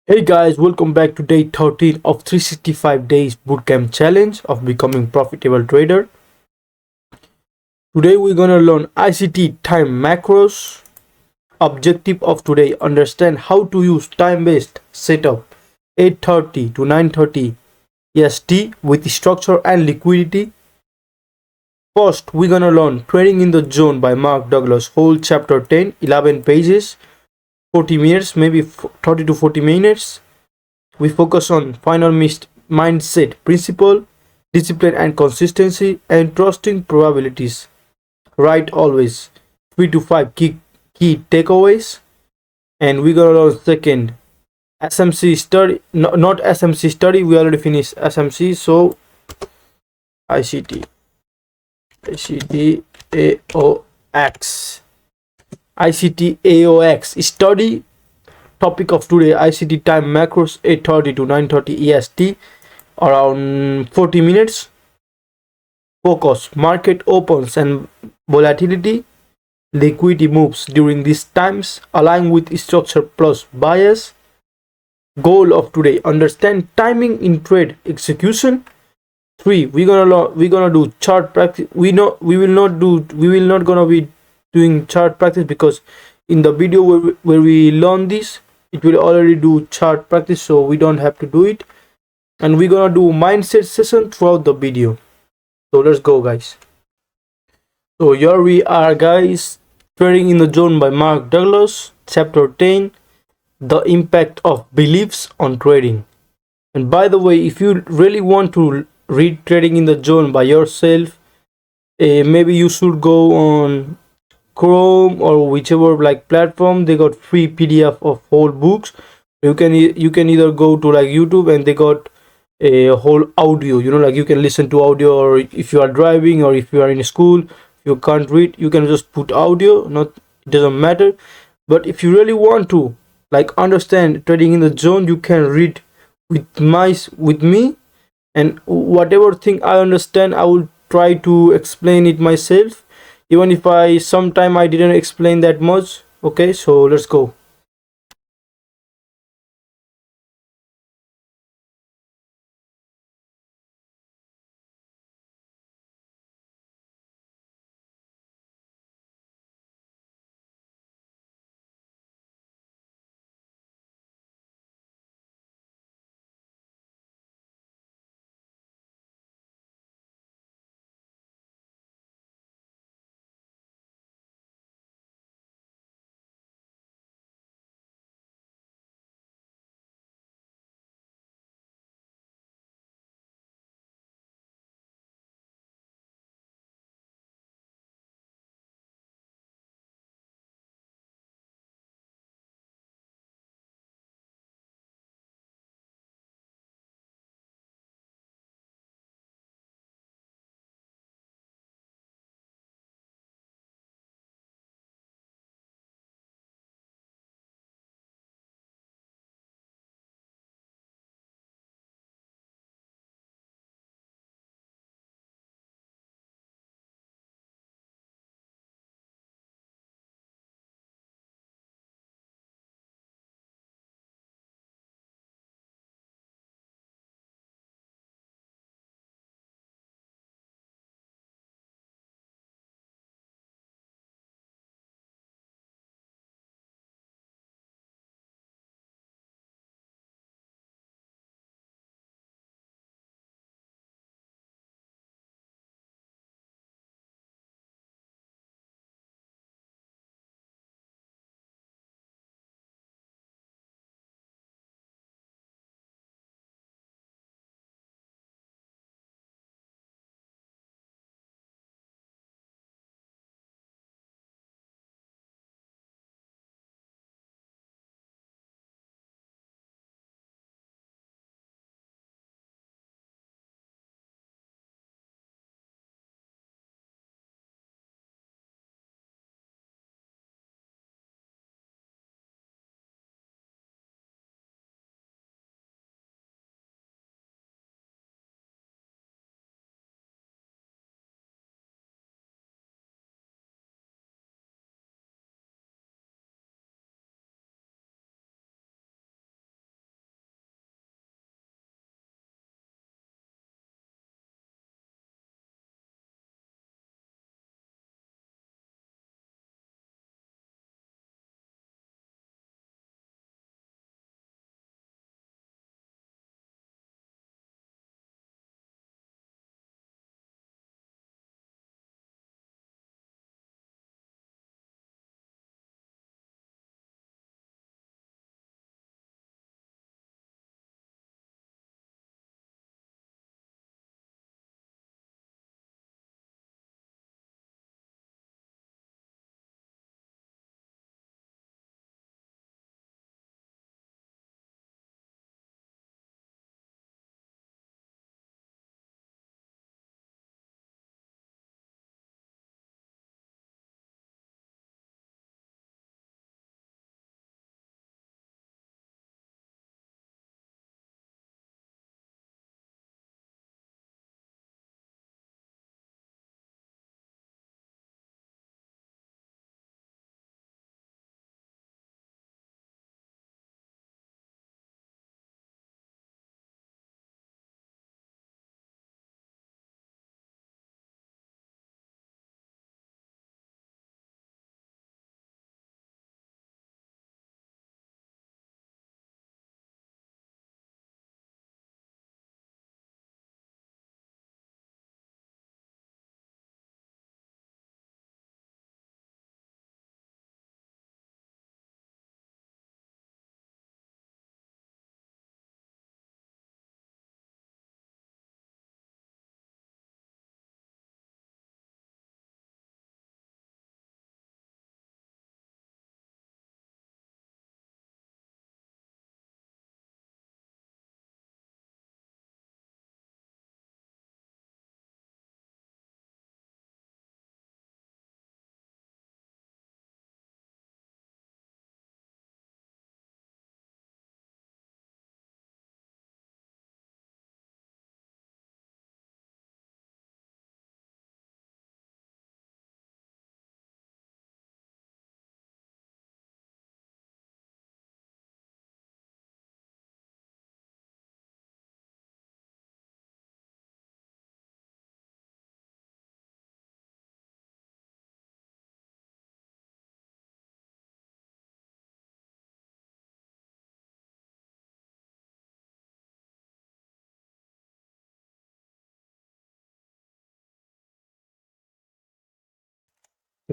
Hey guys, welcome back to day 13 of 365 days bootcamp challenge of becoming profitable trader. Today we're gonna learn ICT time macros. Objective of today: understand how to use time-based setup 8:30 to 9:30 EST with structure and liquidity. First, we're gonna learn Trading in the Zone by Mark Douglas, whole chapter 10, 11 pages, 40 minutes, maybe 30 to 40 minutes. We focus on final mindset principle, discipline and consistency, and trusting probabilities. Right always. 3 to 5 key takeaways. And we're gonna learn second SMC study, no, not SMC study. We already finished SMC, so ICT, ICT AOX, ICT AOX study. Topic of today: ICT time macros 8:30 to 9:30 EST, around 40 minutes. Focus: market opens and volatility, liquidity moves during these times, align with structure plus bias. Goal of today: understand timing in trade execution. 3, we're gonna do chart practice. We will not gonna be doing chart practice because in the video where we learn this, it will already do chart practice, so we don't have to do it. And we're gonna do mindset session throughout the video. So let's go, guys. So here we are, guys. Trading in the Zone by Mark Douglas, chapter 10, the impact of beliefs on trading. And by the way, if you really want to read Trading in the Zone by yourself, maybe you should go on Chrome or whichever like platform. They got free PDF of whole books. You can either go to like YouTube and they got a whole audio. Like you can listen to audio, or if you are driving or if you are in school, you can't read, you can just put audio. Not, it doesn't matter. But if you really want to like understand Trading in the Zone, you can read with me, and whatever thing I understand, I will try to explain it myself, even if I sometime I didn't explain that much. Okay, so let's go.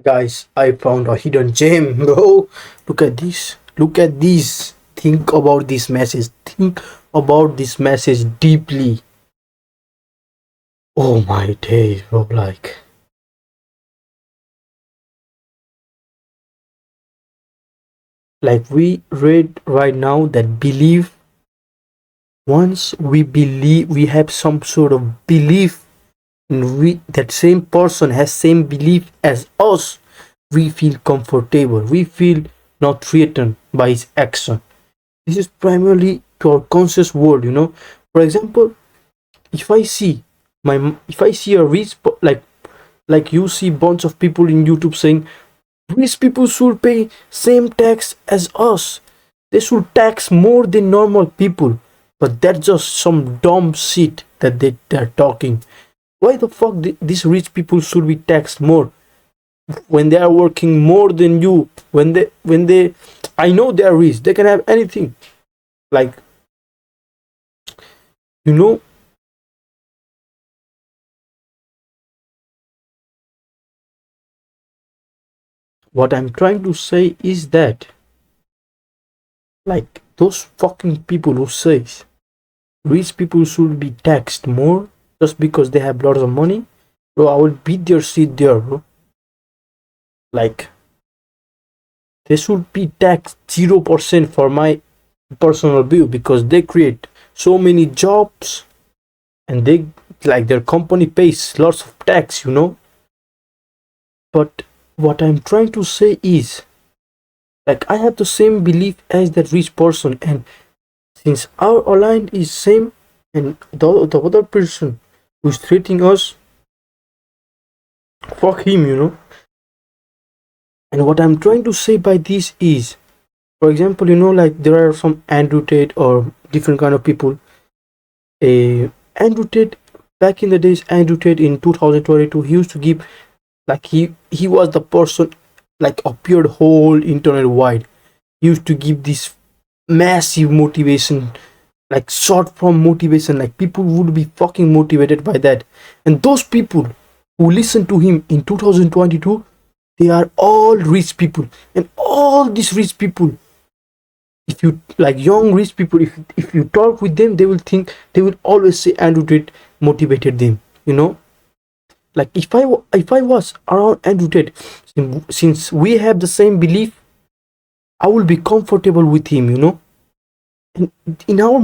Guys, I found a hidden gem, bro. Look at this. Look at this. Think about this message. Think about this message deeply. Oh my days, bro. Like we read right now that believe, once we believe, we have some sort of belief, and we, that same person has same belief as us, we feel comfortable, we feel not threatened by his action. This is primarily to our conscious world, you know. For example, if I see if I see a like you see bunch of people in YouTube saying rich people should pay same tax as us, they should tax more than normal people, but that's just some dumb shit that they're talking. Why the fuck these rich people should be taxed more when they are working more than you? When they I know they are rich, they can have anything. Like, you know, what I'm trying to say is that, like, those fucking people who says rich people should be taxed more just because they have lots of money, bro, I will beat their shit there, bro. Like, they should be taxed 0% for my personal view, because they create so many jobs, and they, like, their company pays lots of tax, you know. But what I'm trying to say is, like, I have the same belief as that rich person, and since our aligned is same, and the other person who's treating us, fuck him, you know. And what I'm trying to say by this is, for example, you know, like, there are some Andrew Tate or different kind of people. A Andrew Tate, back in the days, Andrew Tate in 2022, he used to give, like, he was the person, like, appeared whole internet wide. He used to give this massive motivation, like short form motivation, like people would be fucking motivated by that. And those people who listen to him in 2022, they are all rich people. And all these rich people, if you, like, young rich people, if you talk with them, they will think, they will always say Andrew Tate motivated them, you know. Like, if I was around Andrew Tate, since we have the same belief, I will be comfortable with him, you know. And in our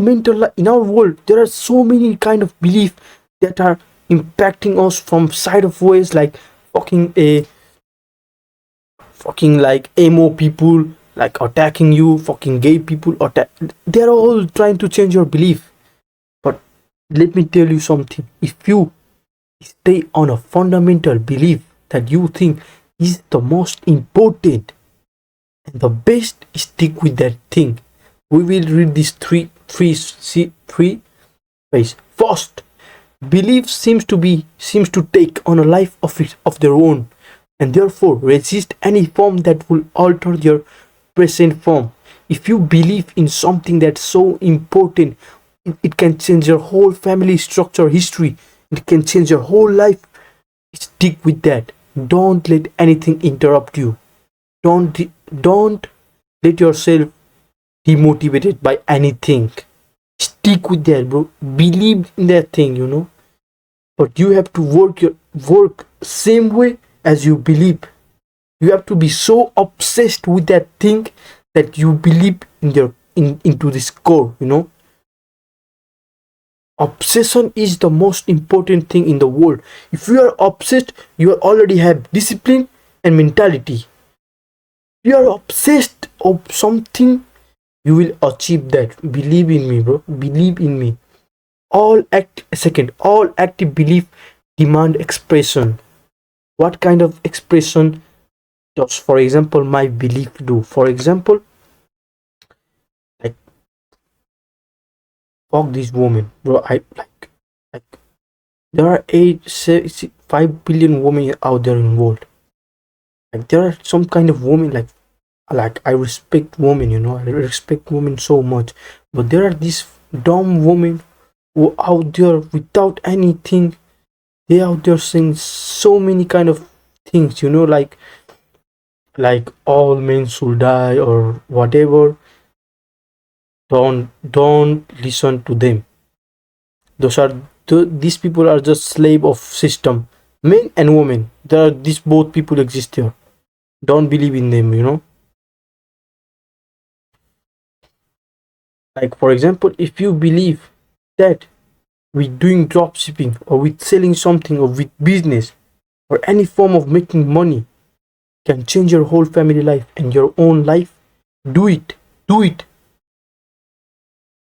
in our world, there are so many kind of belief that are impacting us from side of ways, like fucking a fucking like emo people, like attacking you, fucking gay people attack. They're all trying to change your belief. But let me tell you something: if you stay on a fundamental belief that you think is the most important and the best, stick with that thing. We will read these three ways. First, belief seems to take on a life of their own, and therefore resist any form that will alter your present form. If you believe in something that's so important, it can change your whole family structure, history. It can change your whole life. Stick with that. Don't let anything interrupt you. Don't let yourself demotivated by anything. Stick with that, bro. Believe in that thing, you know. But you have to work same way as you believe. You have to be so obsessed with that thing that you believe into this core, you know. Obsession is the most important thing in the world. If you are obsessed, you already have discipline and mentality. You are obsessed of something, you will achieve that. Believe in me, bro. Believe in me. All active belief demand expression. What kind of expression does, for example, my belief do? For example, like, fuck this woman, bro. I like there are 5 billion women out there in the world. Like, there are some kind of women, like I respect women, you know. I respect women so much, but there are these dumb women who out there without anything. They out there saying so many kind of things, you know, like like all men should die or whatever. Don't listen to them. Those are these people are just slave of system. Men and women. There are these both people exist here. Don't believe in them, you know. Like for example, if you believe that with doing drop shipping or with selling something or with business or any form of making money can change your whole family life and your own life, do it. Do it.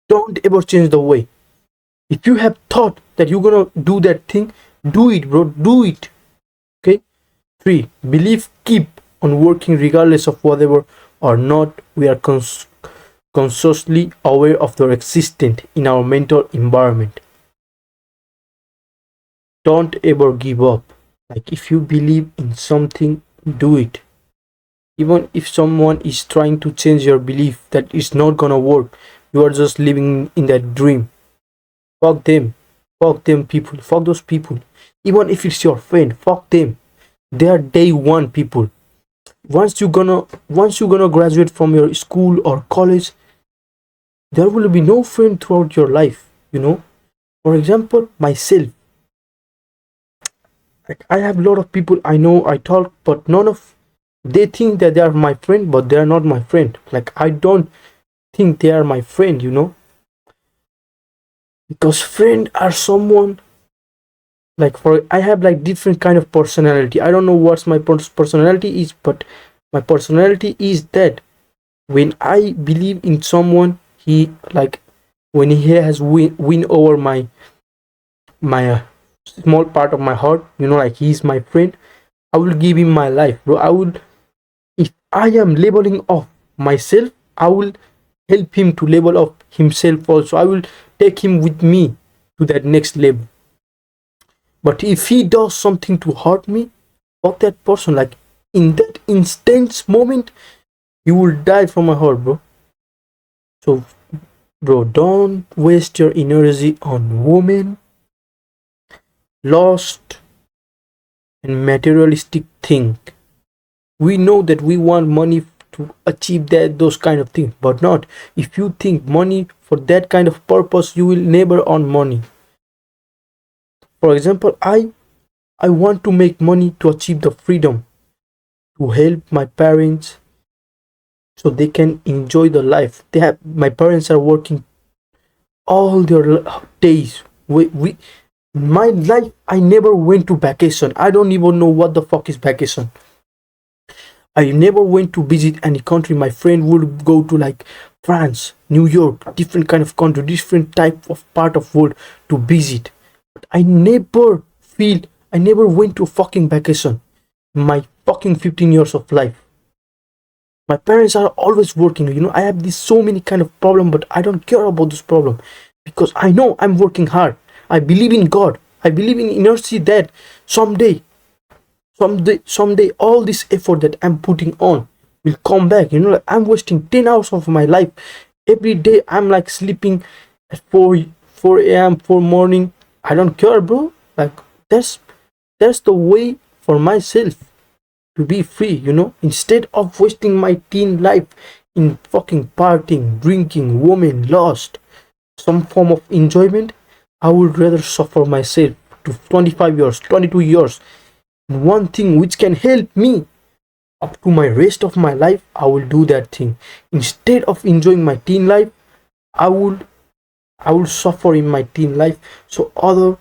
Don't ever change the way. If you have thought that you're gonna do that thing, do it, bro. Do it. Okay. 3. Believe keep on working regardless of whatever or not we are consciously aware of their existence in our mental environment. Don't ever give up. Like if you believe in something, do it. Even if someone is trying to change your belief that it's not gonna work, you are just living in that dream. Fuck them. Fuck them people. Fuck those people. Even if it's your friend, fuck them. They are day one people. Once you're gonna graduate from your school or college, there will be no friend throughout your life, you know. For example, myself, like I have a lot of people I know, I talk, but none of they think that they are my friend, but they are not my friend. Like I don't think they are my friend, you know, because friend are someone like for I have like different kind of personality. I don't know what's my personality is, but my personality is that when I believe in someone, he like when he has win over my small part of my heart, you know, like he's my friend, I will give him my life, bro. I will, if I am leveling off myself, I will help him to level up himself also. I will take him with me to that next level. But if he does something to hurt me, fuck that person. Like in that intense moment, you will die from my heart, bro. So, bro, don't waste your energy on women, lust, and materialistic thing. We know that we want money to achieve that those kind of things, but not if you think money for that kind of purpose, you will never earn money. For example, I want to make money to achieve the freedom to help my parents so they can enjoy the life they have. My parents are working all their days. We my life, I never went to vacation. I don't even know what the fuck is vacation. I never went to visit any country. My friend would go to like France, New York, different kind of country, different type of part of world to visit. But I never went to a fucking vacation. My fucking 15 years of life. My parents are always working, you know. I have this so many kind of problem, but I don't care about this problem because I know I'm working hard. I believe in God. I believe in inertia that someday someday all this effort that I'm putting on will come back, you know. Like I'm wasting 10 hours of my life every day. I'm like sleeping at 4 a.m. 4 morning. I don't care, bro. Like that's the way for myself to be free, you know, instead of wasting my teen life in fucking partying, drinking, women, lust, some form of enjoyment. I would rather suffer myself to 25 years, 22 years one thing which can help me up to my rest of my life. I will do that thing instead of enjoying my teen life. I will i will suffer in my teen life so other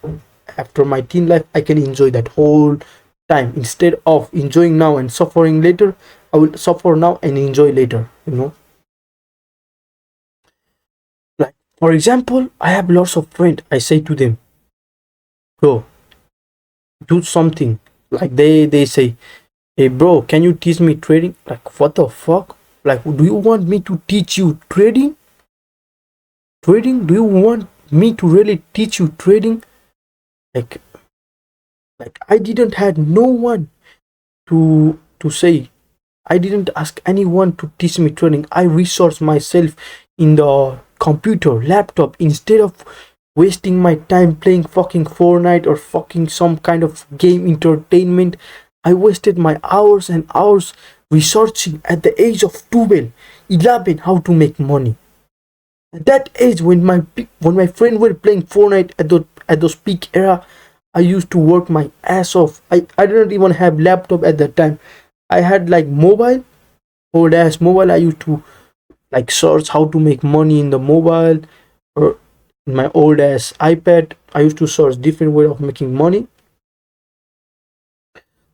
after my teen life I can enjoy that whole time. Instead of enjoying now and suffering later, I will suffer now and enjoy later, you know. Like for example, I have lots of friends. I say to them, bro, do something. Like they say, hey bro, can you teach me trading? Like what the fuck? Like do you want me to teach you trading? Do you want me to really teach you trading? Like I didn't had no one to say. I didn't ask anyone to teach me trading. I resource myself in the computer, laptop, instead of wasting my time playing fucking Fortnite or fucking some kind of game entertainment. I wasted my hours and hours researching at the age of 12, 11 how to make money. At that age, when my friends were playing Fortnite at those peak era, I used to work my ass off. I didn't even have laptop at that time. I had like mobile, old ass mobile. I used to like search how to make money in the mobile, or in my old ass iPad. I used to search different way of making money.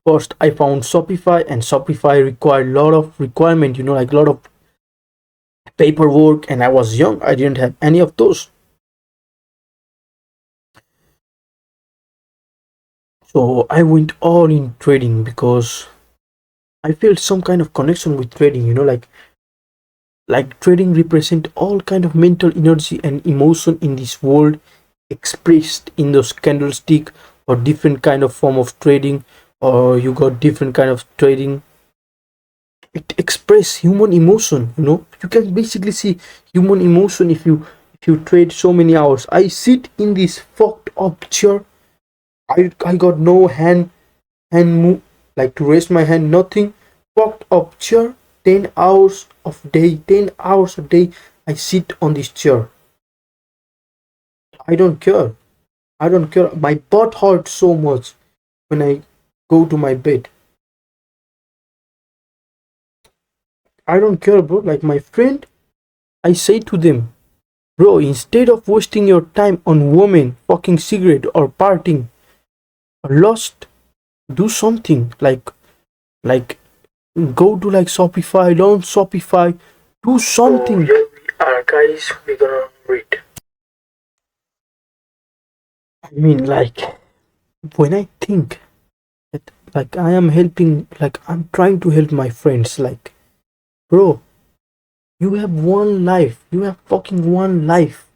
First, I found Shopify, and Shopify required a lot of requirement, like a lot of paperwork, and I was young. I didn't have any of those. So I went all in trading because I felt some kind of connection with trading, like trading represent all kind of mental energy and emotion in this world expressed in those candlestick or different kind of form of trading, or you got different kind of trading. It express human emotion. You can basically see human emotion if you trade so many hours. I sit in this fucked up chair. I got no hand move, like to raise my hand, nothing. Fucked up chair. 10 hours of day, 10 hours a day I sit on this chair. I don't care. My butt hurts so much when I go to my bed. I don't care, bro. Like my friend, I say to them, bro, instead of wasting your time on women, fucking cigarette, or partying, or lust, do something like go to like Shopify, learn Shopify, do something. So here we are, guys. We're gonna read. I mean, like when I think that like I am helping, like I'm trying to help my friends, like bro, you have one life. You have fucking one life.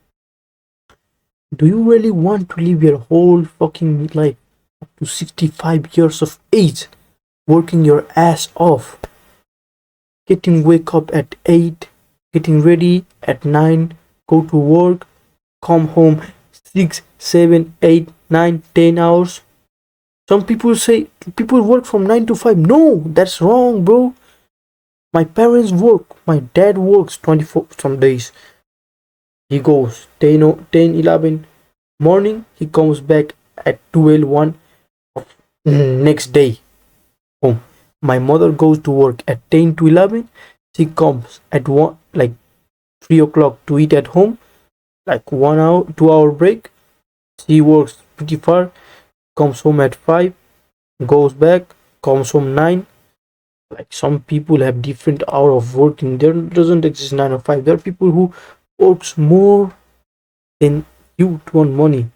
Do you really want to live your whole fucking life up to 65 years of age working your ass off, getting wake up at 8, getting ready at 9, go to work, come home 6, 7, 8, 9, 10 hours? Some people say people work from 9 to 5. No, that's wrong, bro. My parents work. My dad works 24 some days. He goes 10, 11 morning. He comes back at 12, 1 of next day home. My mother goes to work at 10 to 11. She comes at 1, like 3 o'clock to eat at home, like 1 hour, 2 hour break. She works pretty far, comes home at 5, goes back, comes home 9. Like some people have different hour of working. There doesn't exist 9 or 5. There are people who works more than you to earn money.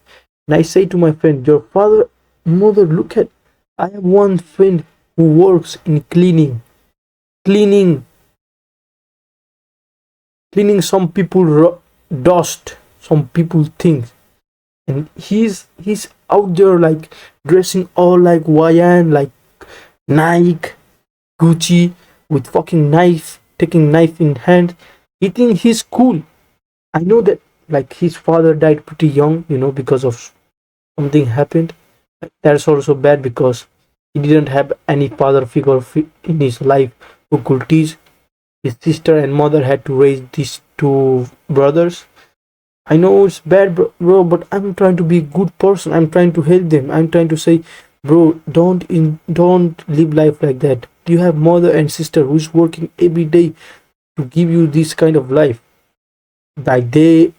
And I say to my friend, your father, mother, look at, I have one friend who works in cleaning cleaning some people dust, some people things, and he's out there like dressing all like Hawaiian, like Nike, Gucci, with fucking knife, taking knife in hand. He think he's cool. I know that like his father died pretty young, because of something happened. That's also bad because he didn't have any father figure in his life who could teach. His sister and mother had to raise these two brothers. I know it's bad, bro, but I'm trying to be a good person. I'm trying to help them. I'm trying to say, bro, don't live life like that. You have mother and sister who's working every day to give you this kind of life. Like they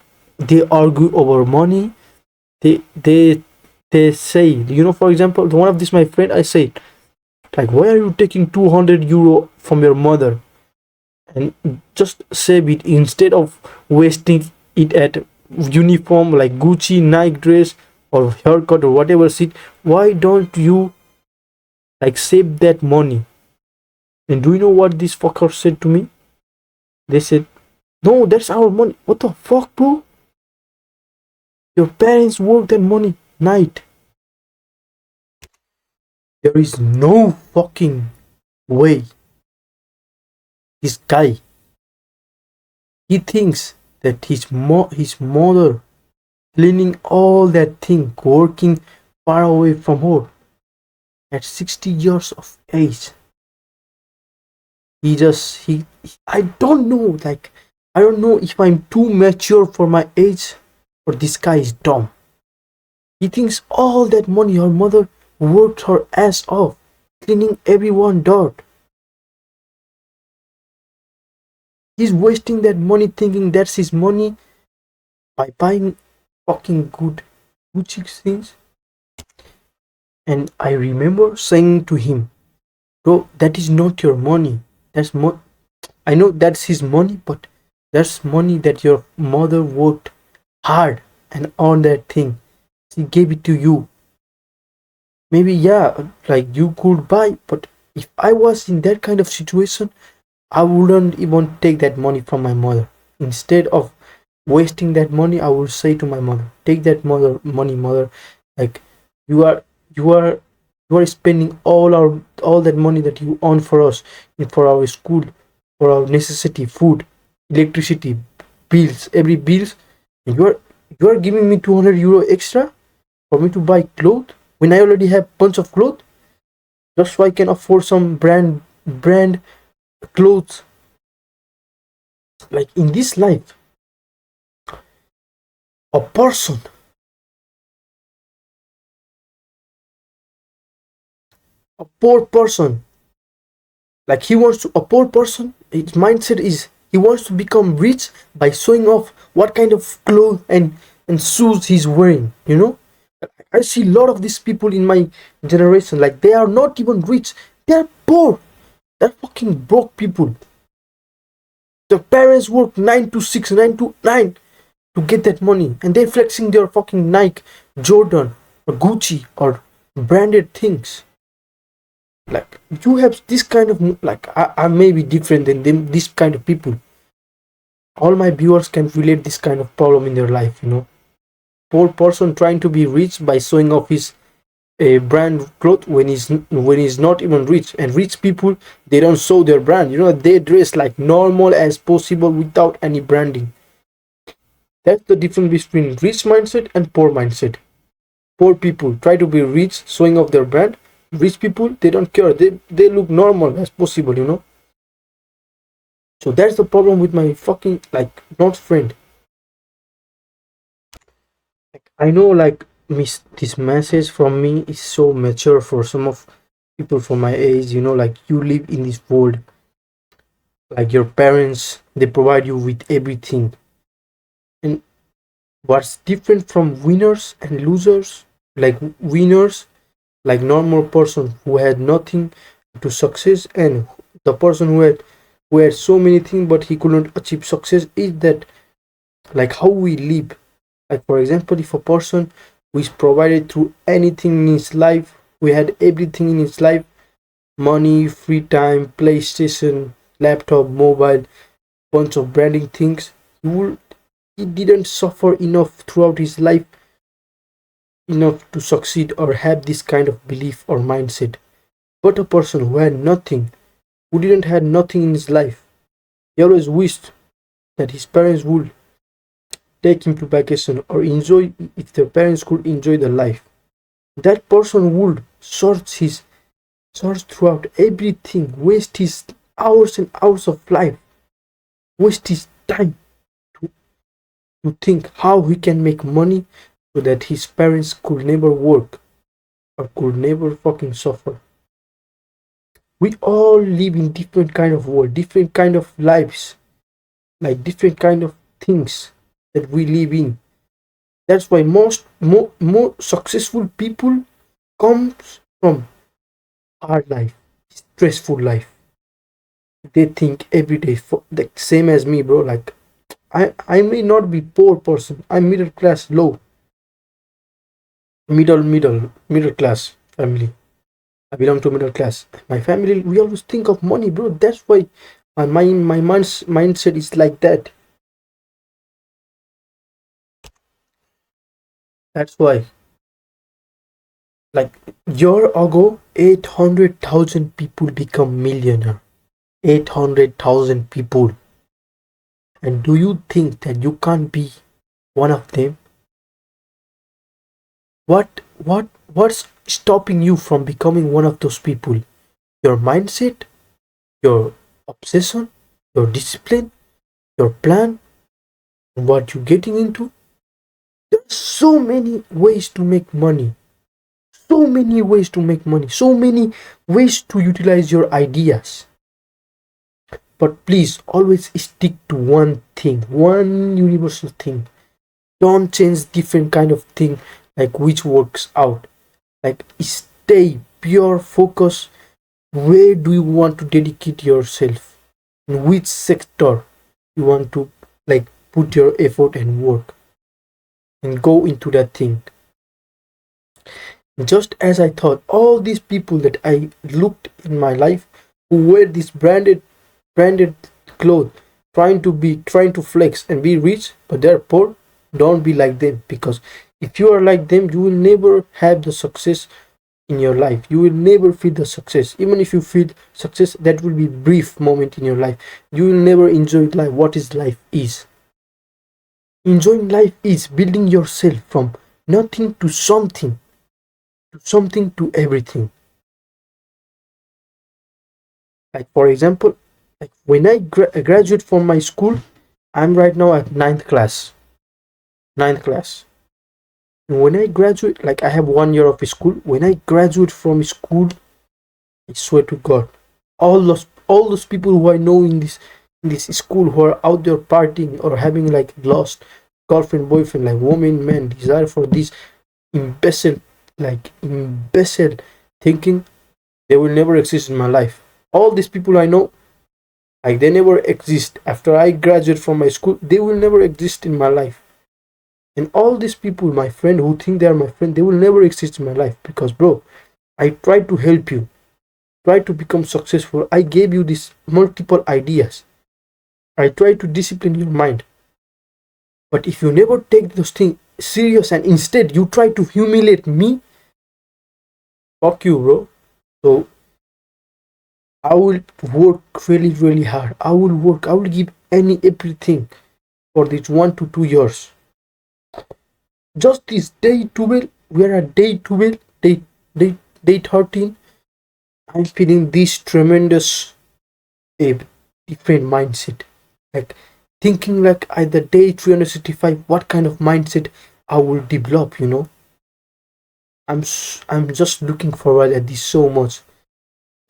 argue over money. They say, for example, one of this my friend, I say, like, why are you taking 200 euro from your mother and just save it instead of wasting it at uniform like Gucci, Nike dress, or haircut or whatever shit? Why don't you like save that money? And do you know what this fucker said to me? They said, no, that's our money. What the fuck, bro? Your parents work that money night. There is no fucking way. This guy, he thinks that his mother cleaning all that thing, working far away from her at 60 years of age. I don't know, like, I don't know if I'm too mature for my age or this guy is dumb. He thinks all that money her mother worked her ass off, cleaning everyone dirt. He's wasting that money thinking that's his money by buying fucking good Gucci things. And I remember saying to him, bro, that is not your money. I know that's his money, but that's money that your mother worked hard and earned that thing. She gave it to you. Maybe, yeah, like you could buy, but if I was in that kind of situation, I wouldn't even take that money from my mother. Instead of wasting that money, I would say to my mother, take that money, mother. Like, you are you are you are spending all that money that you earn for us, for our school, for our necessity, food, electricity, bills, every bills. And you are giving me 200 euro extra for me to buy clothes when I already have bunch of clothes, just so I can afford some brand clothes. Like, in this life, a person, a poor person, like, a poor person, his mindset is he wants to become rich by showing off what kind of clothes and shoes he's wearing, I see a lot of these people in my generation, like, they are not even rich, they're poor, they're fucking broke people. Their parents work 9 to 6, 9 to 9 to get that money, and they're flexing their fucking Nike, Jordan, or Gucci, or branded things. Like, you have this kind of, like, I may be different than them, this kind of people. All my viewers can relate this kind of problem in their life. Poor person trying to be rich by showing off his brand clothes when he's not even rich. And rich people, they don't show their brand. They dress like normal as possible without any branding. That's the difference between rich mindset and poor mindset. Poor people try to be rich, showing off their brand. Rich people, they don't care. They look normal as possible. So that's the problem with my fucking, like, not friend. Like, I know, like, this message from me is so mature for some of people from my age. Like, you live in this world. Like, your parents, they provide you with everything. And what's different from winners and losers? Like, winners, like normal person who had nothing to success, and the person who had so many things but he couldn't achieve success, is that, like, how we live. Like, for example, if a person who is provided through anything in his life, we had everything in his life, money, free time, PlayStation, laptop, mobile, bunch of branding things, he didn't suffer enough throughout his life enough to succeed or have this kind of belief or mindset. But a person who had nothing, who didn't have nothing in his life, he always wished that his parents would take him to vacation or enjoy, if their parents could enjoy the life. That person would search throughout everything, waste his hours and hours of life, waste his time to, to think how he can make money so that his parents could never work or could never fucking suffer. We all live in different kind of world, different kind of lives, like different kind of things that we live in. That's why more successful people comes from hard life, stressful life. They think every day, for like same as me, bro. Like, I may not be poor person. I'm middle class, low, middle class family. I belong to middle class. My family, we always think of money, bro. That's why my mindset is like that. That's why, like, year ago, 800,000 people become millionaire. 800,000 people. And do you think that you can't be one of them? What's stopping you from becoming one of those people? Your mindset, your obsession, your discipline, your plan, what you're getting into. There's so many ways to make money. So many ways to make money. So many ways to utilize your ideas. But please always stick to one thing, one universal thing. Don't change different kind of thing like which works out. Like stay pure focus. Where do you want to dedicate yourself? In which sector you want to like put your effort and work and go into that thing. Just as I thought, all these people that I looked in my life who wear this branded clothes, trying to flex and be rich, but they're poor, don't be like them, because if you are like them, you will never have the success in your life. You will never feel the success. Even if you feel success, that will be brief moment in your life. You will never enjoy life. What is life is. Enjoying life is building yourself from nothing to something to everything. Like for example, like when I graduate from my school, I'm right now at ninth class. And when I graduate, like I have 1 year of school. When I graduate from school, I swear to God, all those people who I know in this school who are out there partying or having like lost girlfriend, boyfriend, like woman, man, desire for this imbecile, imbecile thinking, they will never exist in my life. All these people I know, like they never exist. After I graduate from my school, they will never exist in my life. And all these people, my friend, who think they are my friend, they will never exist in my life because, bro, I tried to help you, try to become successful. I gave you these multiple ideas. I tried to discipline your mind. But if you never take those things serious and instead you try to humiliate me, fuck you, bro. So I will work really, really hard. I will give everything for these 1 to 2 years. Just this day 12, we are at day 12, day 13. I'm feeling this tremendous a different mindset. Like thinking like at the day 365, what kind of mindset I will develop, you know. I'm just looking forward at this so much.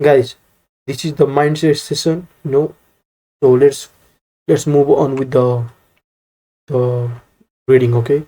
Guys, this is the mindset session, you know. So let's move on with the reading, okay?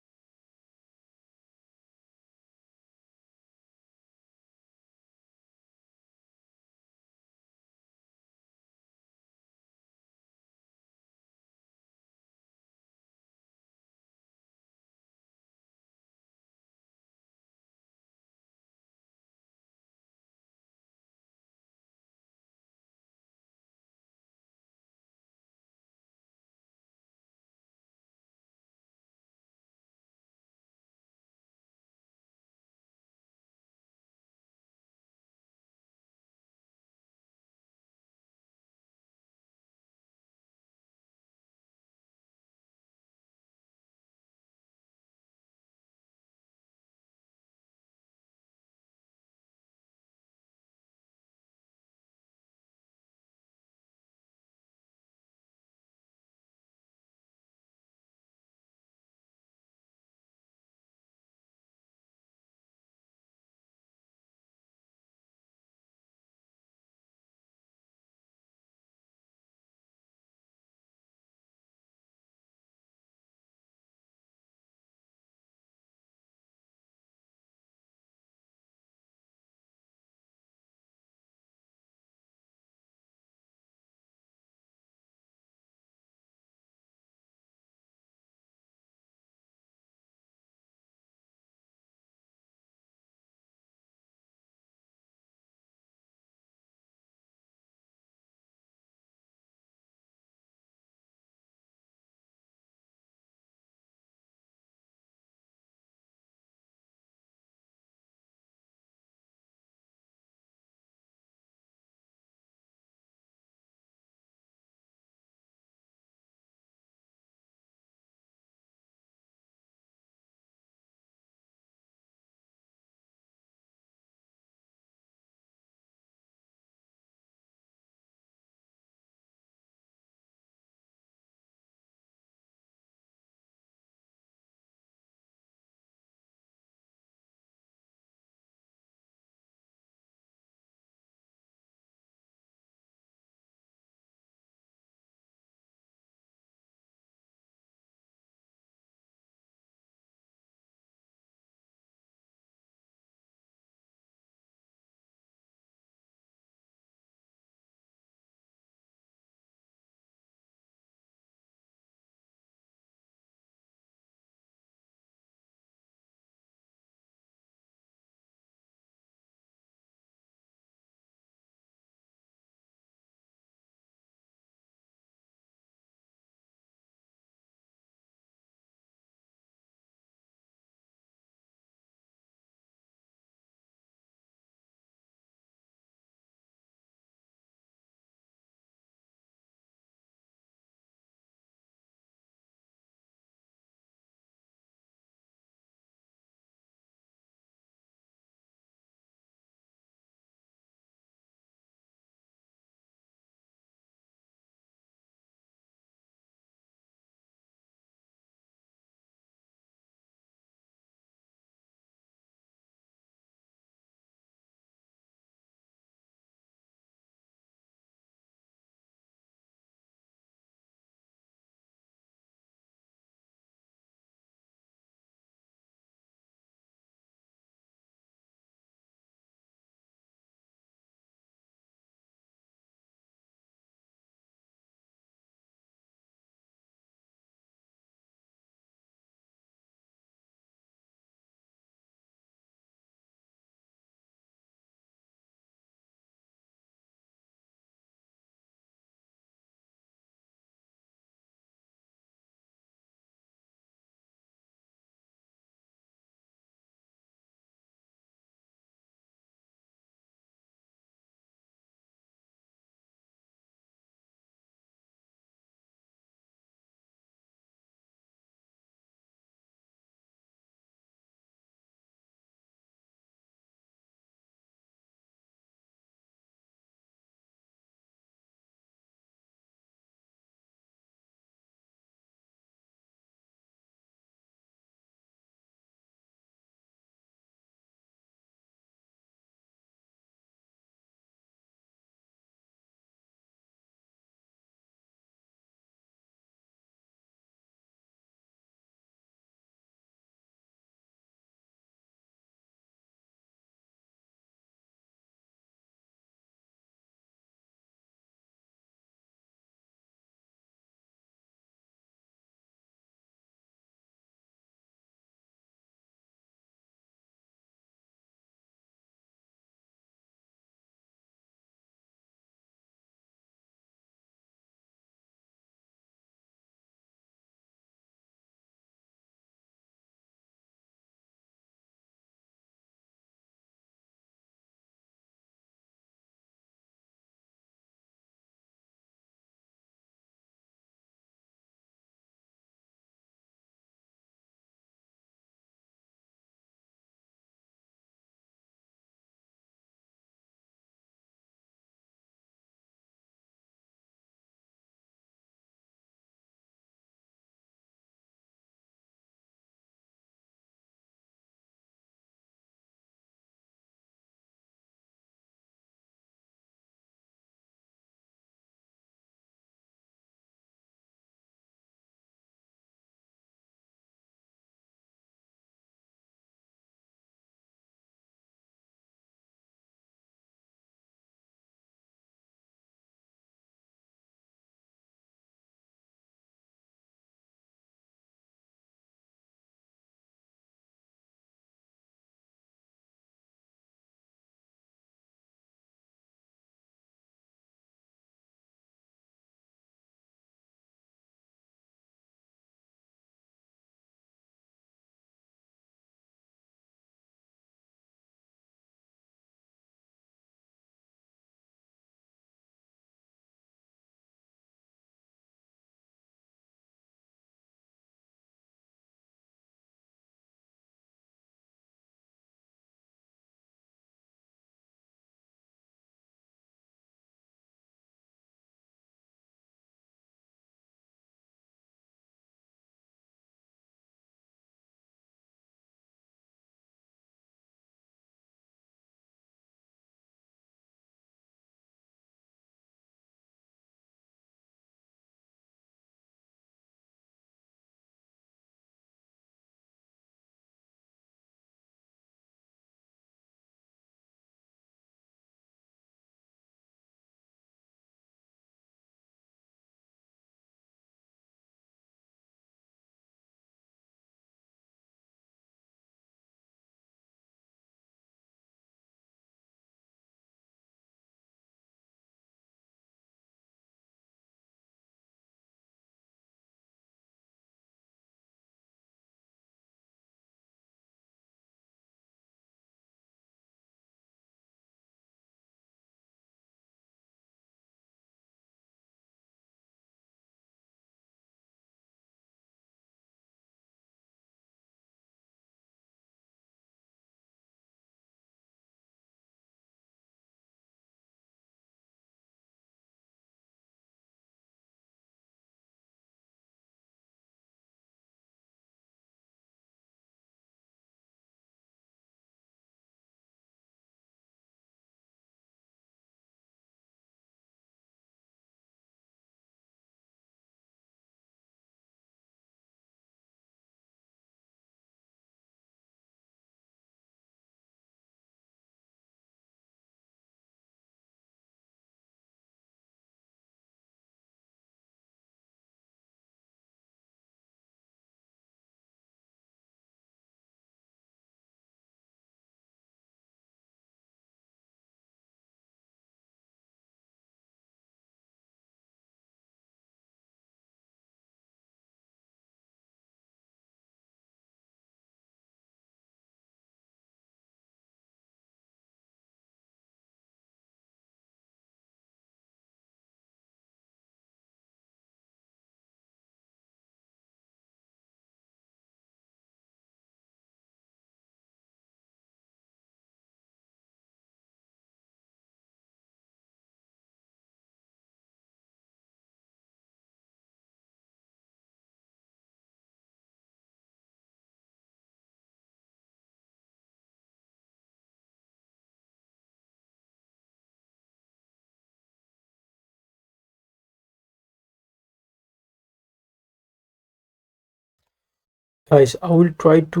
Guys, I will try to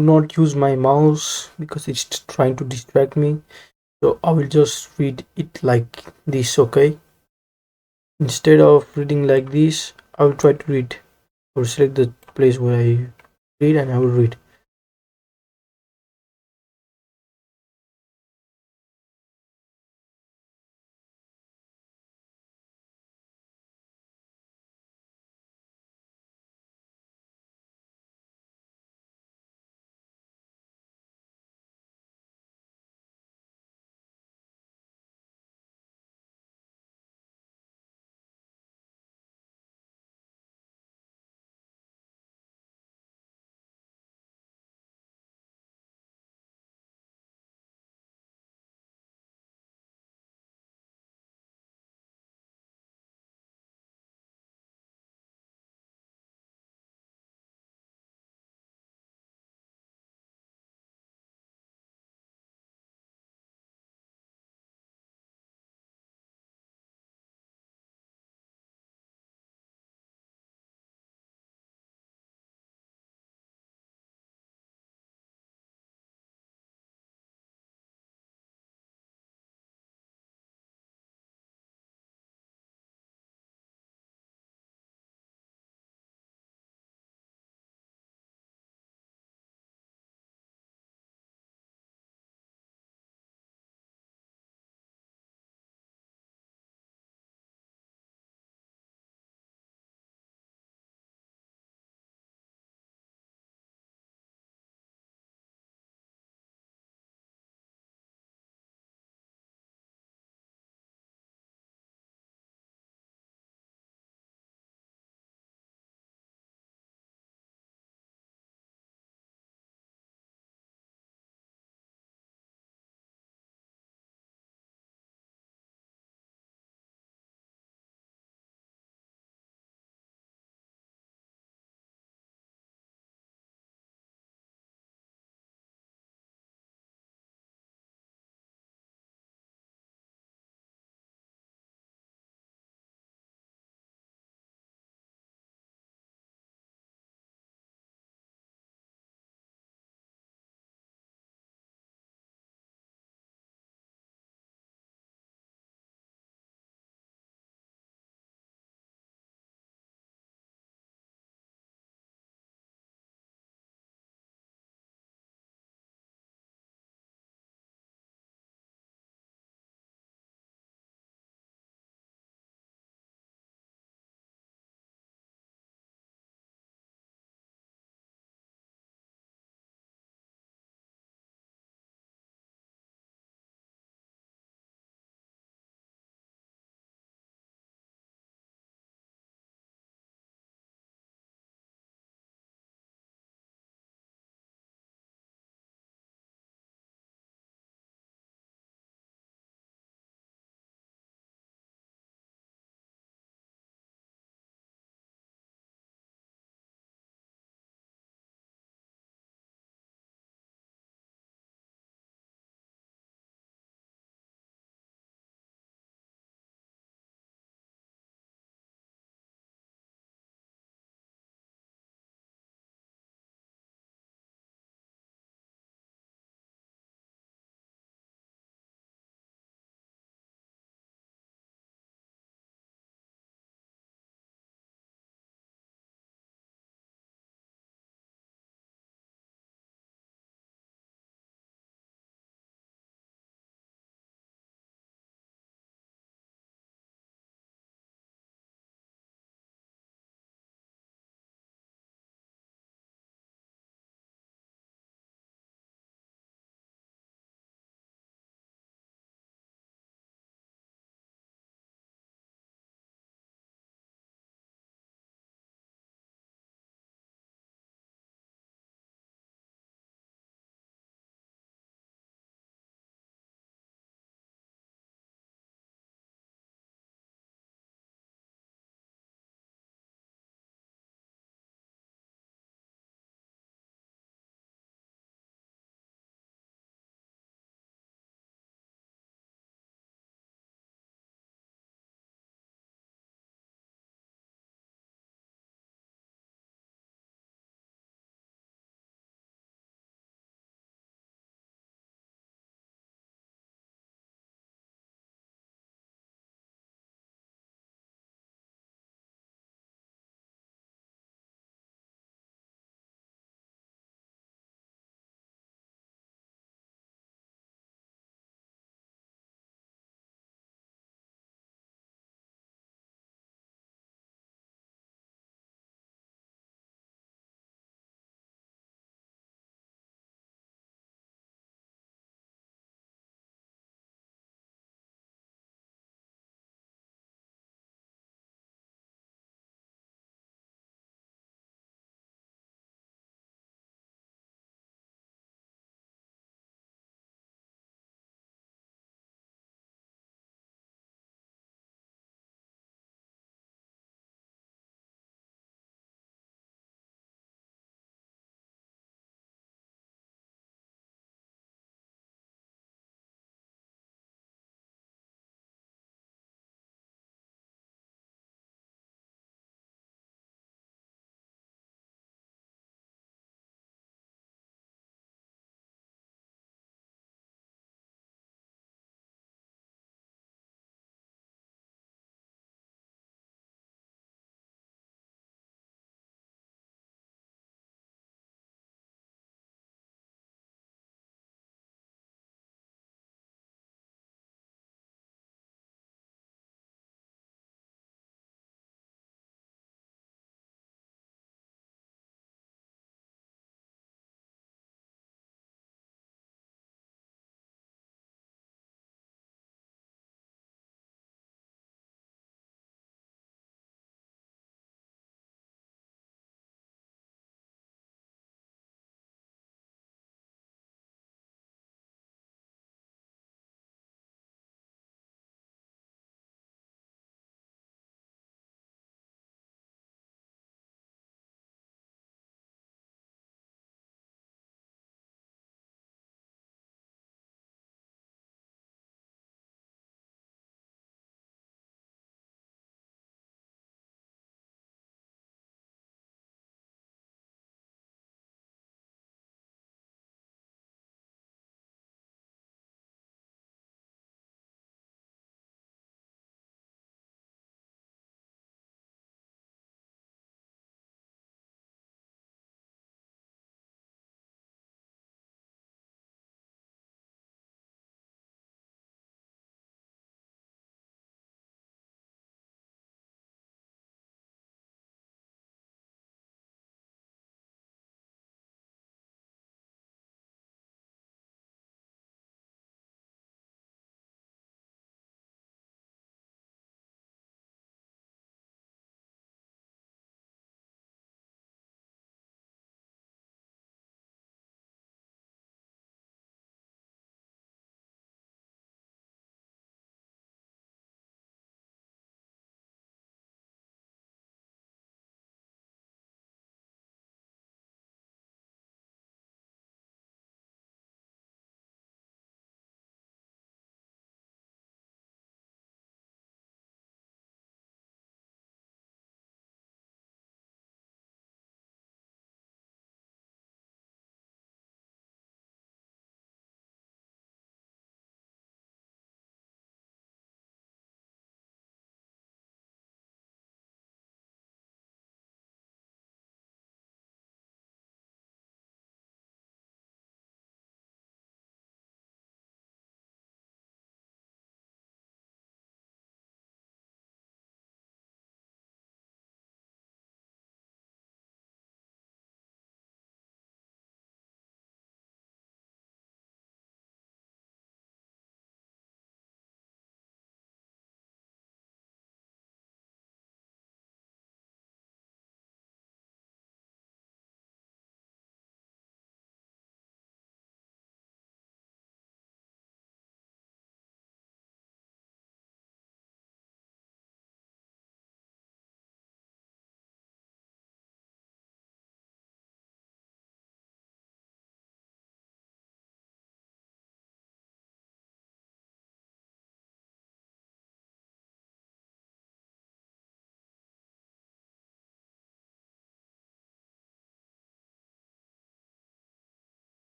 not use my mouse because it's trying to distract me. So I will just read it like this, okay? Instead of reading like this, I will try to read. I will select the place where I read and I will read.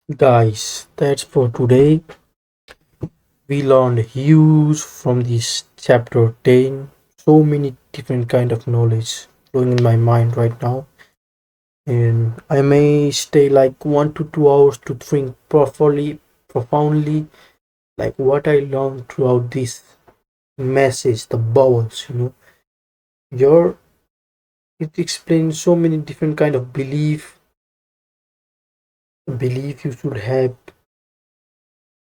Guys, that's for today. We learned huge from this chapter 10. So many different kind of knowledge flowing in my mind right now. And I may stay like 1 to 2 hours to think profoundly, like what I learned throughout this message, the bubbles, Your it explains so many different kind of belief you should have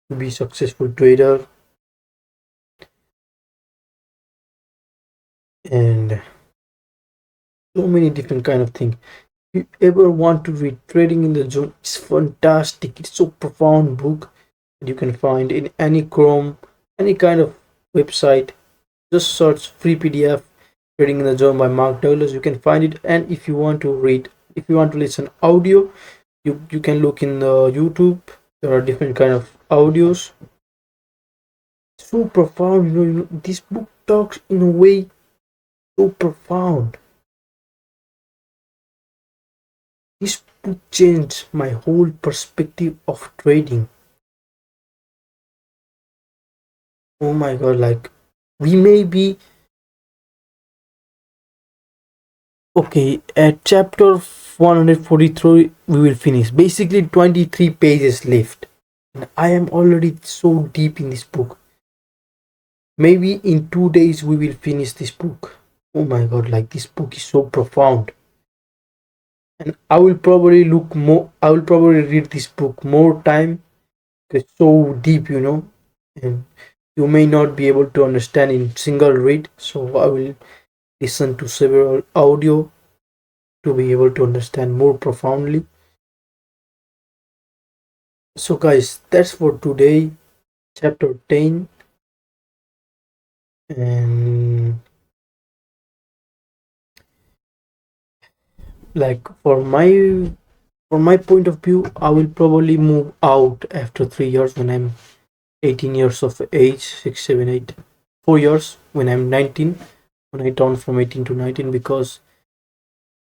to be successful trader, and so many different kind of things. If you ever want to read Trading in the Zone, it's fantastic. It's so profound book that you can find in any Chrome, any kind of website. Just search free PDF Trading in the Zone by Mark Douglas. You can find it. And if you want to read, if you want to listen audio, you can look in the YouTube. There are different kind of audios. So profound, this book talks in a way so profound. This book changed my whole perspective of trading. Oh my god, like we may be okay at chapter 143. We will finish basically 23 pages left, and I am already so deep in this book. Maybe in 2 days we will finish this book. Oh my god, like this book is so profound, and I will probably read this book more time. It's so deep, and you may not be able to understand in single read, so I will listen to several audio to be able to understand more profoundly. So guys, that's for today, chapter 10. And like for my point of view, I will probably move out after 3 years when I'm 18 years of age, 6 7 8 4 years when I'm 19, when I turn from 18 to 19, because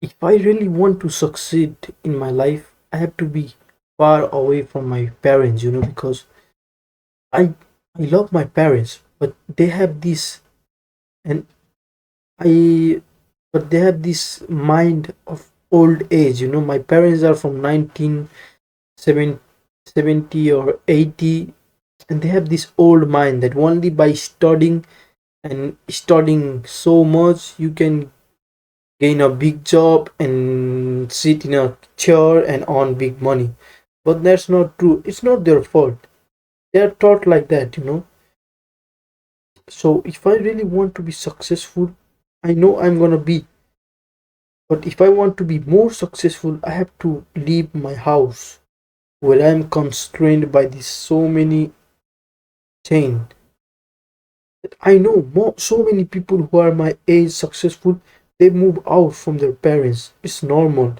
if I really want to succeed in my life, I have to be far away from my parents, because I I love my parents, but they have this and I but they have this mind of old age. My parents are from 1970 or 80, and they have this old mind that only by studying and studying so much you can gain a big job and sit in a chair and earn big money. But that's not true. It's not their fault. They are taught like that. So if I really want to be successful, I know I'm gonna be. But if I want to be more successful, I have to leave my house where I'm constrained by this so many chain. I know so many people who are my age successful, they move out from their parents. It's normal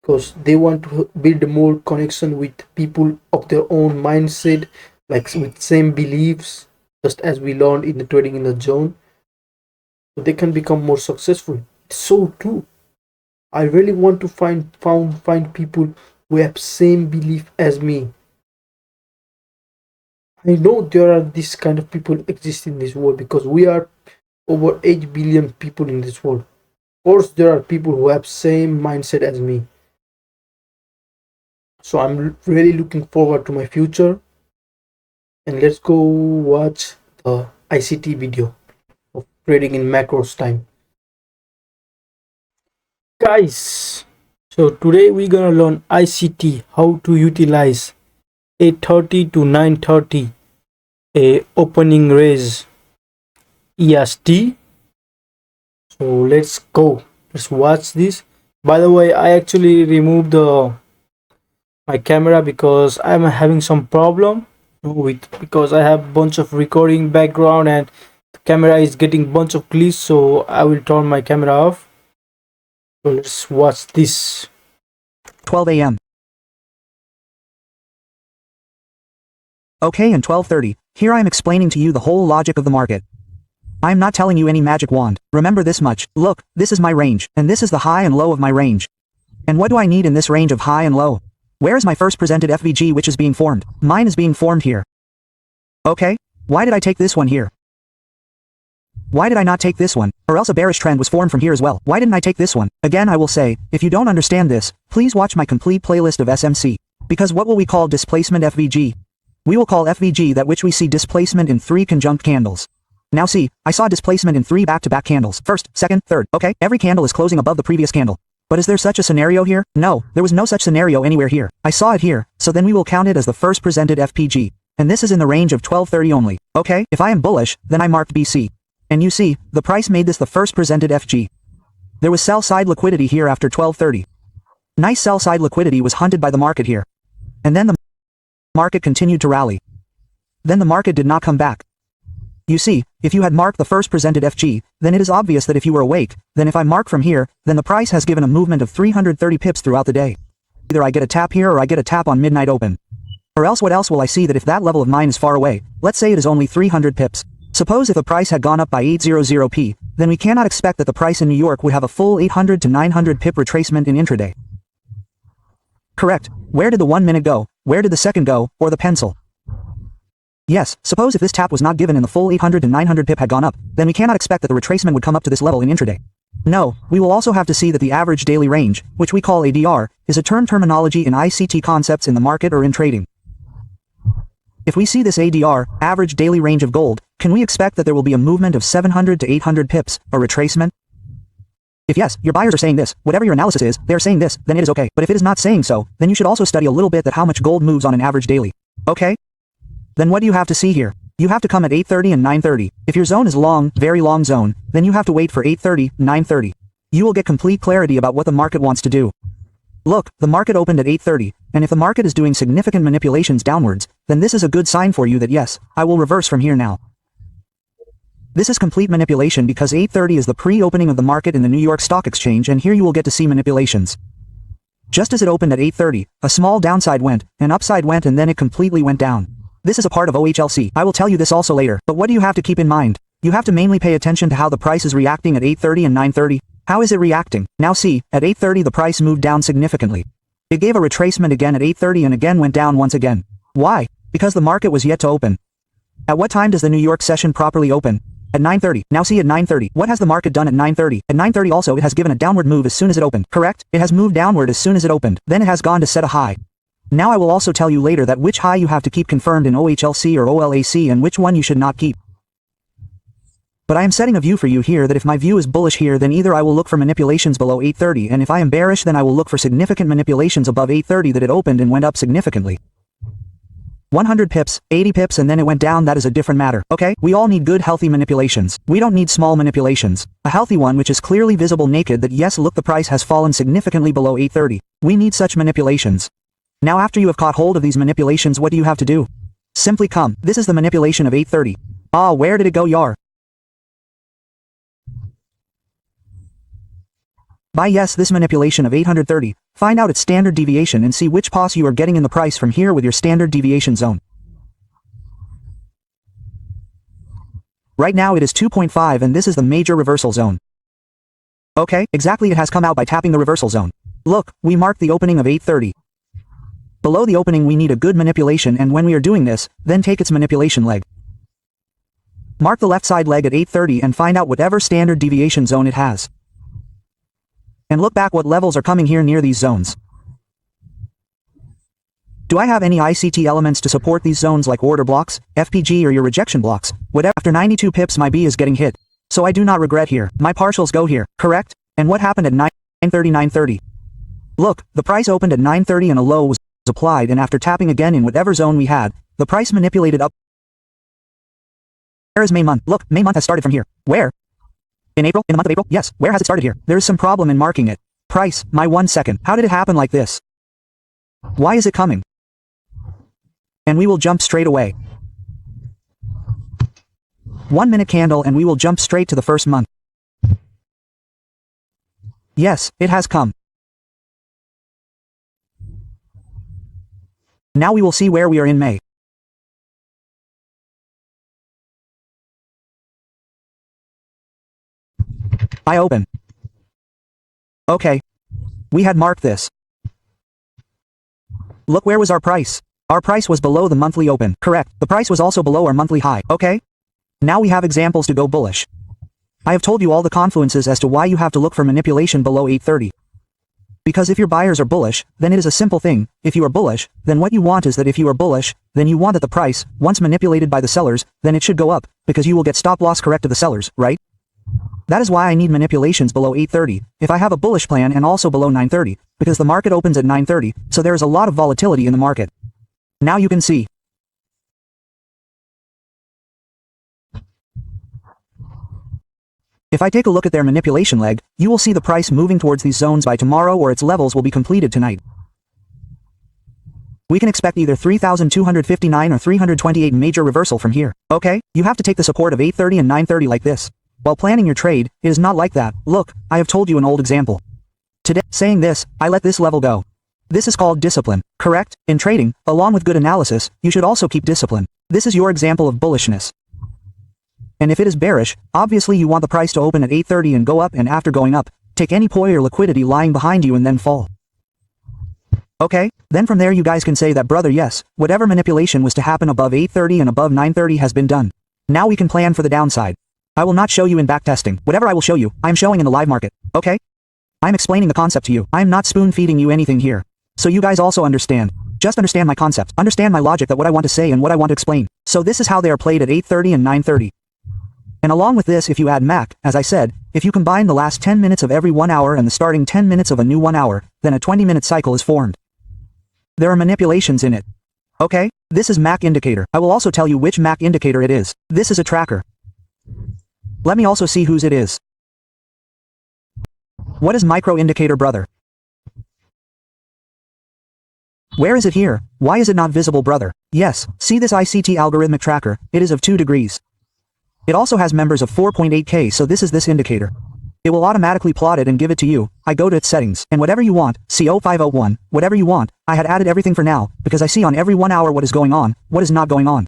because they want to build more connection with people of their own mindset, like with same beliefs, just as we learned in the Trading in the Zone, so they can become more successful. It's so true. I really want to find people who have same belief as me. I know there are this kind of people exist in this world because we are over 8 billion people in this world. Of course, there are people who have same mindset as me. So I'm really looking forward to my future. And let's go watch the ICT video of trading in macros time. Guys, so today we're gonna learn ICT, how to utilize 8:30 to 9:30 a opening raise EST. So let's go. Let's watch this. By the way, I actually removed my camera because I'm having some problem with because I have bunch of recording background and the camera is getting bunch of glitch, so I will turn my camera off. So let's watch this. 12 a.m. Okay, and 12:30. Here I am explaining to you the whole logic of the market. I am not telling you any magic wand. Remember this much. Look, this is my range, and this is the high and low of my range. And what do I need in this range of high and low? Where is my first presented FVG which is being formed? Mine is being formed here. Okay. Why did I take this one here? Why did I not take this one? Or else a bearish trend was formed from here as well. Why didn't I take this one? Again I will say, if you don't understand this, please watch my complete playlist of SMC. Because what will we call displacement FVG? We will call FVG that which we see displacement in 3 conjunct candles. Now see, I saw displacement in 3 back-to-back candles. First, second, third. Okay, every candle is closing above the previous candle. But is there such a scenario here? No, there was no such scenario anywhere here. I saw it here, so then we will count it as the first presented FPG. And this is in the range of 1230 only. Okay, if I am bullish, then I marked BC. And you see, the price made this the first presented FG. There was sell-side liquidity here after 1230. Nice sell-side liquidity was hunted by the market here. And then the market continued to rally. Then the market did not come back. You see, if you had marked the first presented FG, then it is obvious that if you were awake, then if I mark from here, then the price has given a movement of 330 pips throughout the day. Either I get a tap here or I get a tap on midnight open. Or else what else will I see that if that level of mine is far away, let's say it is only 300 pips. Suppose if the price had gone up by 800p, then we cannot expect that the price in New York would have a full 800 to 900 pip retracement in intraday. Correct. Where did the 1 minute go? Where did the second go, or the pencil? Yes, suppose if this tap was not given and the full 800 to 900 pip had gone up, then we cannot expect that the retracement would come up to this level in intraday. No, we will also have to see that the average daily range, which we call ADR, is a terminology in ICT concepts in the market or in trading. If we see this ADR, average daily range of gold, can we expect that there will be a movement of 700 to 800 pips, a retracement? If yes, your buyers are saying this, whatever your analysis is, they are saying this, then it is okay. But if it is not saying so, then you should also study a little bit that how much gold moves on an average daily. Okay? Then what do you have to see here? You have to come at 8:30 and 9:30. If your zone is long, very long zone, then you have to wait for 8:30, 9:30. You will get complete clarity about what the market wants to do. Look, the market opened at 8:30, and if the market is doing significant manipulations downwards, then this is a good sign for you that yes, I will reverse from here now. This is complete manipulation because 8:30 is the pre-opening of the market in the New York Stock Exchange, and here you will get to see manipulations. Just as it opened at 8:30, a small downside went, an upside went, and then it completely went down. This is a part of OHLC. I will tell you this also later, but what do you have to keep in mind? You have to mainly pay attention to how the price is reacting at 8:30 and 9:30. How is it reacting? Now see, at 8:30 the price moved down significantly. It gave a retracement again at 8:30 and again went down once again. Why? Because the market was yet to open. At what time does the New York session properly open? At 9:30. Now see at 9:30. What has the market done at 9:30? At 9:30 also it has given a downward move as soon as it opened. Correct? It has moved downward as soon as it opened. Then it has gone to set a high. Now I will also tell you later that which high you have to keep confirmed in OHLC or OLAC and which one you should not keep. But I am setting a view for you here that if my view is bullish here, then either I will look for manipulations below 8:30, and if I am bearish then I will look for significant manipulations above 8:30 that it opened and went up significantly. 100 pips, 80 pips, and then it went down, that is a different matter, okay? We all need good healthy manipulations. We don't need small manipulations. A healthy one which is clearly visible naked that yes look the price has fallen significantly below 8:30. We need such manipulations. Now after you have caught hold of these manipulations, what do you have to do? Simply come. This is the manipulation of 8:30. Ah, where did it go, yar? By yes, this manipulation of 830, find out its standard deviation and see which pos you are getting in the price from here with your standard deviation zone. Right now it is 2.5 and this is the major reversal zone. Okay, exactly, it has come out by tapping the reversal zone. Look, we marked the opening of 8:30. Below the opening we need a good manipulation, and when we are doing this, then take its manipulation leg. Mark the left side leg at 8:30 and find out whatever standard deviation zone it has. And look back what levels are coming here near these zones. Do I have any ICT elements to support these zones like order blocks, FPG, or your rejection blocks? Whatever. After 92 pips my B is getting hit. So I do not regret here. My partials go here, correct? And what happened at 9:30, 9:30? Look, the price opened at 9:30 and a low was applied, and after tapping again in whatever zone we had, the price manipulated up. Where is May month? Look, May month has started from here. Where? In April? In the month of April? Yes. Where has it started here? There is some problem in marking it. Price, my 1 second. How did it happen like this? Why is it coming? And we will jump straight away. 1 minute candle and we will jump straight to the first month. Yes, it has come. Now we will see where we are in May. I open. Okay. We had marked this. Look, where was our price? Our price was below the monthly open. Correct. The price was also below our monthly high. Okay? Now we have examples to go bullish. I have told you all the confluences as to why you have to look for manipulation below 830. Because if your buyers are bullish, then it is a simple thing. If you are bullish, then what you want is that if you are bullish, then you want that the price, once manipulated by the sellers, then it should go up, because you will get stop loss correct to the sellers, right? That is why I need manipulations below 830, if I have a bullish plan, and also below 930, because the market opens at 930, so there is a lot of volatility in the market. Now you can see. If I take a look at their manipulation leg, you will see the price moving towards these zones by tomorrow, or its levels will be completed tonight. We can expect either 3,259 or 328 major reversal from here. Okay, you have to take the support of 830 and 930 like this. While planning your trade, it is not like that. Look, I have told you an old example. Today, saying this, I let this level go. This is called discipline, correct? In trading, along with good analysis, you should also keep discipline. This is your example of bullishness. And if it is bearish, obviously you want the price to open at 830 and go up, and after going up, take any poi or liquidity lying behind you and then fall. Okay, then from there you guys can say that, brother, yes, whatever manipulation was to happen above 830 and above 930 has been done. Now we can plan for the downside. I will not show you in backtesting. Whatever I will show you, I am showing in the live market. Okay? I'm explaining the concept to you. I am not spoon feeding you anything here. So you guys also understand. Just understand my concept. Understand my logic, that what I want to say and what I want to explain. So this is how they are played at 830 and 930. And along with this, if you add MAC, as I said, if you combine the last 10 minutes of every 1 hour and the starting 10 minutes of a new 1 hour, then a 20-minute cycle is formed. There are manipulations in it. Okay? This is MAC indicator. I will also tell you which MAC indicator it is. This is a tracker. Let me also see whose it is. What is micro indicator, brother? Where is it here? Why is it not visible, brother? Yes, see this ICT algorithmic tracker, it is of 2 degrees. It also has members of 4.8K, so this is this indicator. It will automatically plot it and give it to you. I go to its settings, and whatever you want, C0501, whatever you want, I had added everything for now, because I see on every 1 hour what is going on, what is not going on.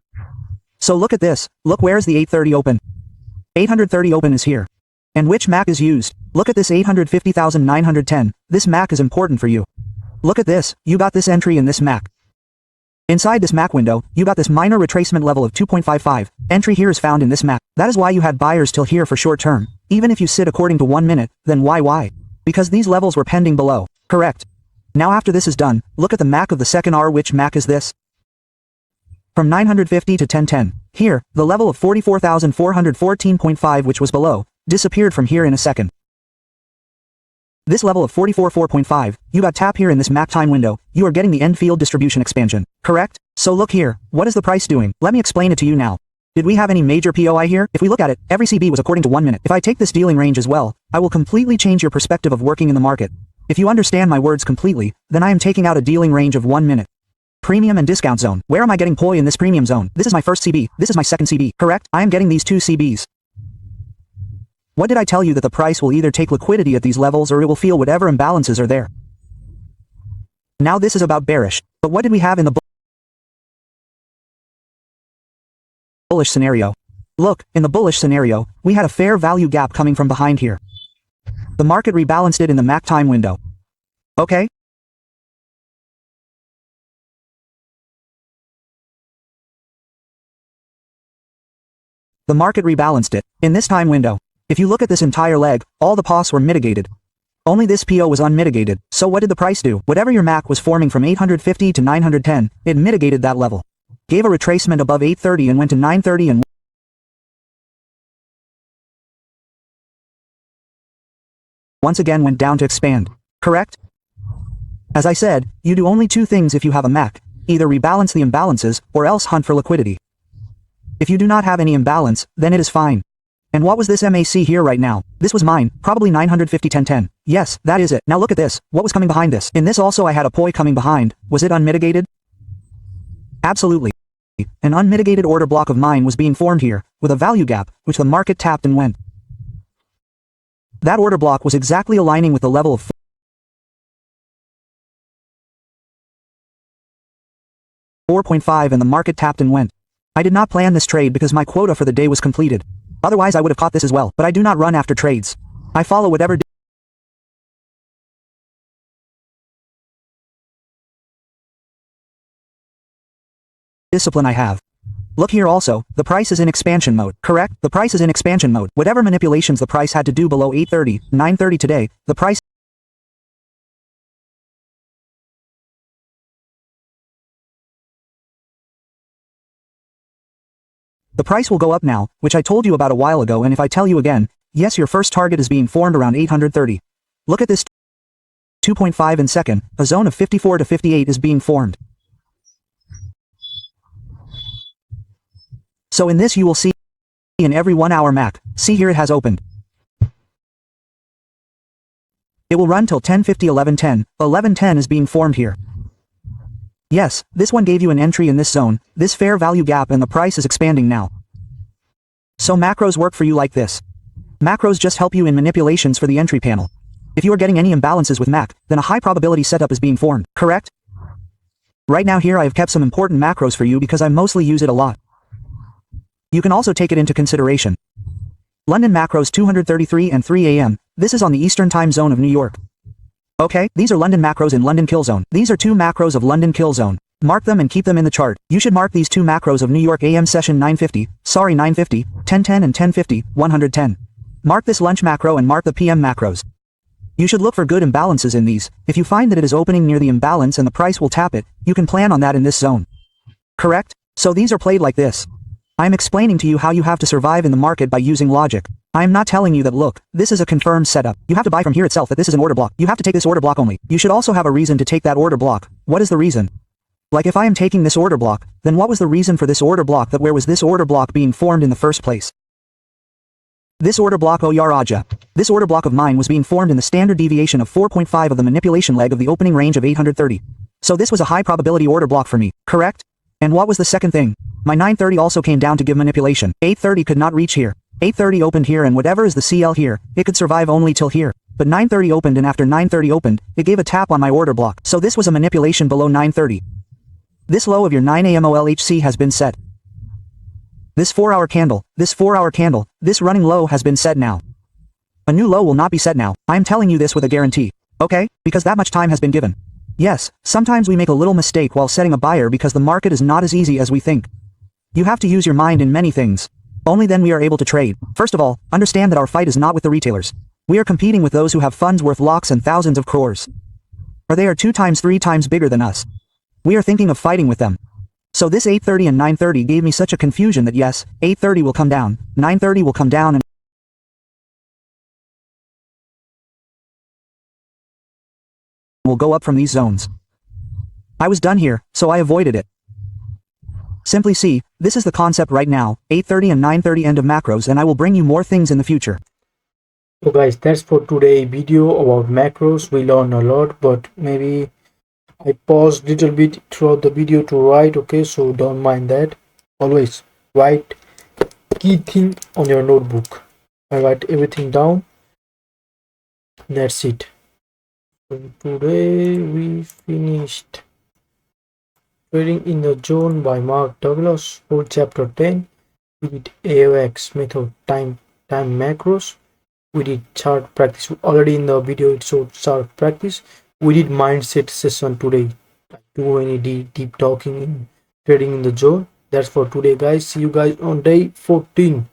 So look at this, look, where is the 830 open? 830 open is here. And which MAC is used? Look at this 850,910, this MAC is important for you. Look at this, you got this entry in this MAC. Inside this MAC window, you got this minor retracement level of 2.55, entry here is found in this MAC. That is why you had buyers till here for short term. Even if you sit according to 1 minute, then why? Because these levels were pending below. Correct. Now after this is done, look at the MAC of the second hour. Which MAC is this? From 950 to 1010. Here, the level of 44,414.5, which was below, disappeared from here in a second. This level of 44.4.5, you got tap here in this MAC time window, you are getting the end field distribution expansion, correct? So look here, what is the price doing? Let me explain it to you now. Did we have any major POI here? If we look at it, every CB was according to 1 minute. If I take this dealing range as well, I will completely change your perspective of working in the market. If you understand my words completely, then I am taking out a dealing range of 1 minute. Premium and discount zone. Where am I getting poi in this premium zone? This is my first CB, this is my second CB, correct? I am getting these 2 CBs. What did I tell you? That the price will either take liquidity at these levels or it will feel whatever imbalances are there. Now this is about bearish. But what did we have in the bullish scenario? Look, in the bullish scenario, we had a fair value gap coming from behind here. The market rebalanced it in the MAC time window. Okay? The market rebalanced it in this time window. If you look at this entire leg, all the POS were mitigated. Only this PO was unmitigated. So what did the price do? Whatever your MAC was forming from 850 to 910, it mitigated that level. Gave a retracement above 830 and went to 930 and once again went down to expand. Correct? As I said, you do only 2 things if you have a MAC. Either rebalance the imbalances, or else hunt for liquidity. If you do not have any imbalance, then it is fine. And what was this MAC here right now? This was mine, probably 950-1010. Yes, that is it. Now look at this, what was coming behind this? In this also I had a poi coming behind, was it unmitigated? Absolutely. An unmitigated order block of mine was being formed here, with a value gap, which the market tapped and went. That order block was exactly aligning with the level of 4.5 and the market tapped and went. I did not plan this trade because my quota for the day was completed. Otherwise I would have caught this as well, but I do not run after trades. I follow whatever discipline I have. Look here also, the price is in expansion mode, correct? The price is in expansion mode. Whatever manipulations the price had to do below 8:30, 9:30 today, the price will go up now, which I told you about a while ago, and if I tell you again, yes, your first target is being formed around 830. Look at this 2.5 in second, a zone of 54 to 58 is being formed. So in this you will see in every 1 hour MAC, see here it has opened. It will run till 10:50, 11:10, 11:10 is being formed here. Yes, this one gave you an entry in this zone, this fair value gap, and the price is expanding now. So macros work for you like this. Macros just help you in manipulations for the entry panel. If you are getting any imbalances with MAC, then a high probability setup is being formed, correct? Right now here I have kept some important macros for you because I mostly use it a lot. You can also take it into consideration. London macros 2:33 and 3 a.m. This is on the Eastern time zone of New York. Okay, these are London macros in London kill zone. These are two macros of London kill zone. Mark them and keep them in the chart. You should mark these two macros of New York AM session 950, 1010 and 1050, 110. Mark this lunch macro and mark the PM macros. You should look for good imbalances in these. If you find that it is opening near the imbalance and the price will tap it, you can plan on that in this zone. Correct? So these are played like this. I am explaining to you how you have to survive in the market by using logic. I am not telling you that look, this is a confirmed setup. You have to buy from here itself that this is an order block. You have to take this order block only. You should also have a reason to take that order block. What is the reason? Like if I am taking this order block, then what was the reason for this order block, that where was this order block being formed in the first place? This order block Oyaraja. This order block of mine was being formed in the standard deviation of 4.5 of the manipulation leg of the opening range of 830. So this was a high probability order block for me, correct? And what was the second thing? My 930 also came down to give manipulation. 830 could not reach here. 830 opened here, and whatever is the CL here, it could survive only till here. But 930 opened, and after 930 opened, it gave a tap on my order block. So this was a manipulation below 930. This low of your 9 AM OLHC has been set. This 4-hour candle, this running low has been set now. A new low will not be set now. I am telling you this with a guarantee. Okay? Because that much time has been given. Yes, sometimes we make a little mistake while setting a buyer because the market is not as easy as we think. You have to use your mind in many things. Only then we are able to trade. First of all, understand that our fight is not with the retailers. We are competing with those who have funds worth lakhs and thousands of crores. Or they are 2 times 3 times bigger than us. We are thinking of fighting with them. So this 830 and 930 gave me such a confusion that yes, 830 will come down, 930 will come down, and will go up from these zones. I was done here, so I avoided it. Simply see, this is the concept right now, 830 and 930 end of macros, and I will bring you more things in the future. So guys, that's for today video about macros. We learned a lot, but maybe I paused a little bit throughout the video to write, okay, so don't mind that. Always write key thing on your notebook. I write everything down. That's it. So today we finished Trading in the Zone by Mark Douglas, whole chapter 10. We did AOX method, time macros. We did chart practice. Already in the video it showed chart practice. We did mindset session today. Too many deep talking in Trading in the Zone. That's for today, guys. See you guys on day 14.